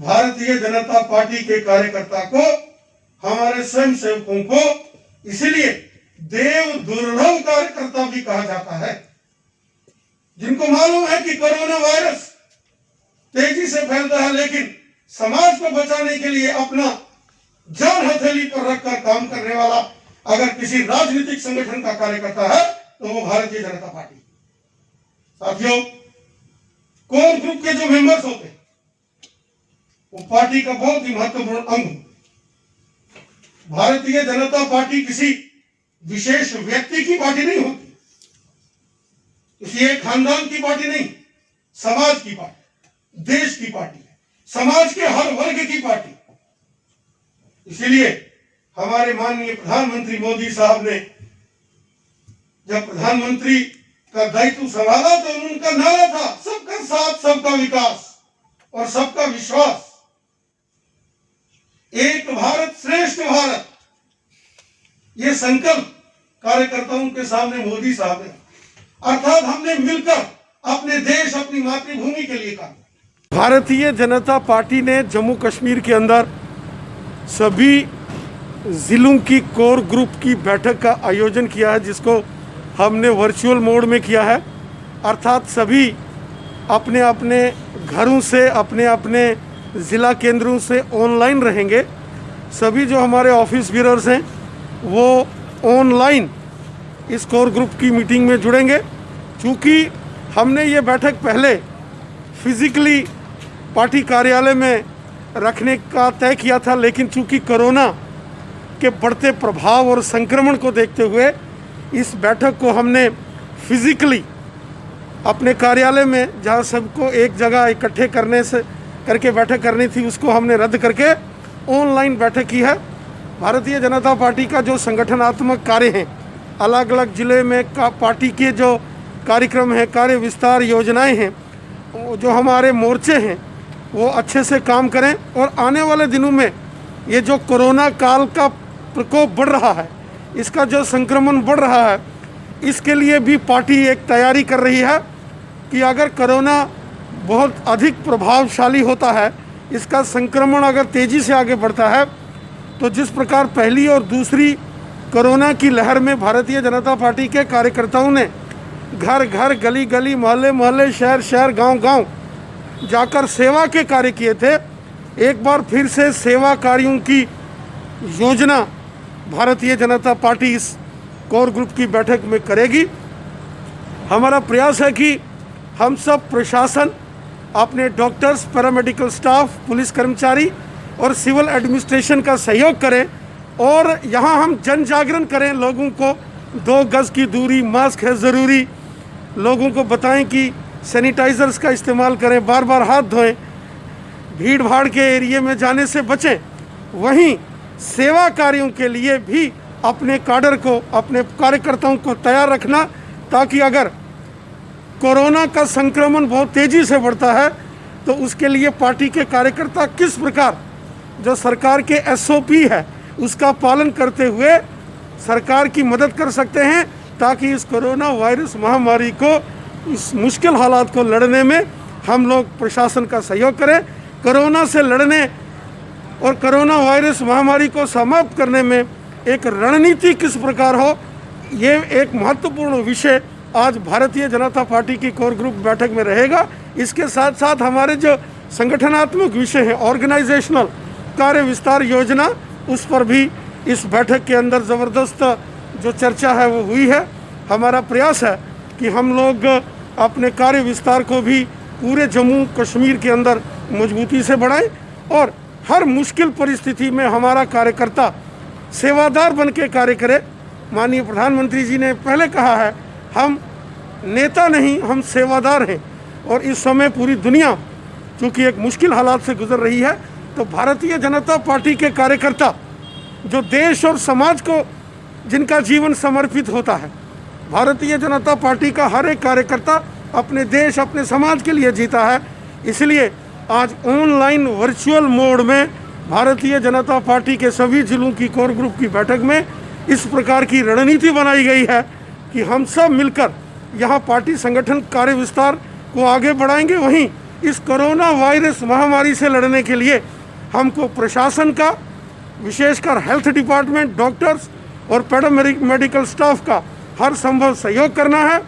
Bharatiya Janata party के कार्यकर्ता को, हमारे स्वयं सेवकों को इसलिए देव दुर्लभ कार्यकर्ता भी कहा जाता है, जिनको मालूम है कि कोरोना वायरस तेजी से फैलता है, लेकिन समाज को बचाने के लिए अपना जान हथेली पर रखकर काम करने वाला अगर किसी राजनीतिक संगठन का कार्यकर्ता है तो वो भारतीय जनता पार्टी। साथियों, कोर ग्रुप के जो मेंबर्स होते हैं वो पार्टी का बहुत ही महत्वपूर्ण अंग। भारतीय जनता पार्टी किसी विशेष व्यक्ति की पार्टी नहीं होती, किसी एक खानदान की पार्टी नहीं, समाज की पार्टी, देश की पार्टी है, समाज के हर वर्ग की पार्टी। इसीलिए हमारे माननीय प्रधानमंत्री मोदी साहब ने जब प्रधानमंत्री का दायित्व संभाला तो उनका नारा था सबका साथ, सबका विकास और सबका विश्वास। एक भारत श्रेष्ठ भारत, ये संकल्प कार्यकर्ताओं के सामने मोदी साहब ने, अर्थात हमने मिलकर अपने देश, अपनी मातृभूमि के लिए काम। भारतीय जनता पार्टी ने जम्मू कश्मीर के अंदर सभी ज़िलों की कोर ग्रुप की बैठक का आयोजन किया है, जिसको हमने वर्चुअल मोड में किया है। अर्थात सभी अपने अपने घरों से, अपने अपने ज़िला केंद्रों से ऑनलाइन रहेंगे। सभी जो हमारे ऑफिस ब्यूरोज हैं वो ऑनलाइन इस कोर ग्रुप की मीटिंग में जुड़ेंगे। चूँकि हमने ये बैठक पहले फिज़िकली पार्टी कार्यालय में रखने का तय किया था, लेकिन चूँकि कोरोना के बढ़ते प्रभाव और संक्रमण को देखते हुए इस बैठक को हमने फिज़िकली अपने कार्यालय में, जहाँ सबको एक जगह इकट्ठे करके बैठक करनी थी, उसको हमने रद्द करके ऑनलाइन बैठक की है। भारतीय जनता पार्टी का जो संगठनात्मक कार्य हैं, अलग अलग ज़िले में पार्टी के जो कार्यक्रम हैं, कार्य विस्तार योजनाएं हैं, जो हमारे मोर्चे हैं वो अच्छे से काम करें। और आने वाले दिनों में ये जो कोरोना काल का प्रकोप बढ़ रहा है, इसका जो संक्रमण बढ़ रहा है, इसके लिए भी पार्टी एक तैयारी कर रही है कि अगर कोरोना बहुत अधिक प्रभावशाली होता है, इसका संक्रमण अगर तेज़ी से आगे बढ़ता है, तो जिस प्रकार पहली और दूसरी कोरोना की लहर में भारतीय जनता पार्टी के कार्यकर्ताओं ने घर घर, गली गली, मोहल्ले मोहल्ले, शहर शहर, गांव गांव जाकर सेवा के कार्य किए थे, एक बार फिर से सेवा कार्यों की योजना भारतीय जनता पार्टी इस कोर ग्रुप की बैठक में करेगी। हमारा प्रयास है कि हम सब प्रशासन, अपने डॉक्टर्स, पैरामेडिकल स्टाफ, पुलिस कर्मचारी और सिविल एडमिनिस्ट्रेशन का सहयोग करें और यहाँ हम जन जागरण करें। लोगों को 2 गज की दूरी, मास्क है ज़रूरी, लोगों को बताएं कि सैनिटाइज़र्स का इस्तेमाल करें, बार बार हाथ धोएं, भीड़ भाड़ के एरिए में जाने से बचें। वहीं सेवा कार्यों के लिए भी अपने काडर को, अपने कार्यकर्ताओं को तैयार रखना, ताकि अगर कोरोना का संक्रमण बहुत तेज़ी से बढ़ता है तो उसके लिए पार्टी के कार्यकर्ता किस प्रकार जो सरकार के SOP है उसका पालन करते हुए सरकार की मदद कर सकते हैं, ताकि इस कोरोना वायरस महामारी को, इस मुश्किल हालात को लड़ने में हम लोग प्रशासन का सहयोग करें। कोरोना से लड़ने और कोरोना वायरस महामारी को समाप्त करने में एक रणनीति किस प्रकार हो, ये एक महत्वपूर्ण विषय आज भारतीय जनता पार्टी की कोर ग्रुप बैठक में रहेगा। इसके साथ साथ हमारे जो संगठनात्मक विषय हैं, ऑर्गेनाइजेशनल कार्य विस्तार योजना, उस पर भी इस बैठक के अंदर ज़बरदस्त जो चर्चा है वो हुई है। हमारा प्रयास है कि हम लोग अपने कार्य विस्तार को भी पूरे जम्मू कश्मीर के अंदर मजबूती से बढ़ाएं और हर मुश्किल परिस्थिति में हमारा कार्यकर्ता सेवादार बन के कार्य करे। माननीय प्रधानमंत्री जी ने पहले कहा है, हम नेता नहीं, हम सेवादार हैं। और इस समय पूरी दुनिया चूँकि एक मुश्किल हालात से गुजर रही है, तो भारतीय जनता पार्टी के कार्यकर्ता जो देश और समाज को, जिनका जीवन समर्पित होता है, भारतीय जनता पार्टी का हर एक कार्यकर्ता अपने देश, अपने समाज के लिए जीता है। इसलिए आज ऑनलाइन वर्चुअल मोड में भारतीय जनता पार्टी के सभी जिलों की कोर ग्रुप की बैठक में इस प्रकार की रणनीति बनाई गई है कि हम सब मिलकर यहाँ पार्टी संगठन कार्य विस्तार को आगे बढ़ाएंगे। वहीं इस कोरोना वायरस महामारी से लड़ने के लिए हमको प्रशासन का, विशेषकर हेल्थ डिपार्टमेंट, डॉक्टर्स और पैरामेडिकल स्टाफ का हर संभव सहयोग करना है।